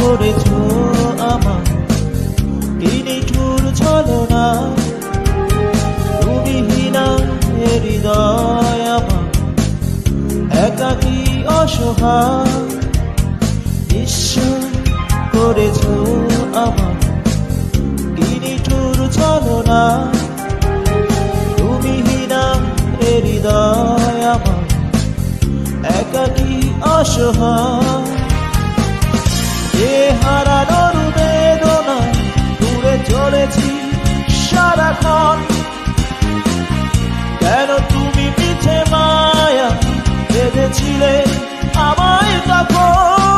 করেছো আমার কি নিঠুর ছলনা। তুমি হীনা হৃদয় আমার একাকী অসহায়, নিঃস্ব করেছো আমার কি নিঠুর ছলনা। তুমি হীনা হৃদয় আমার একাকী অসহায়, এ হারানোর বেদনা দূরে চলেছি সারাক্ষণ। কেন তুমি পিছে মায়া বেঁধেছিলে আমায় তখন?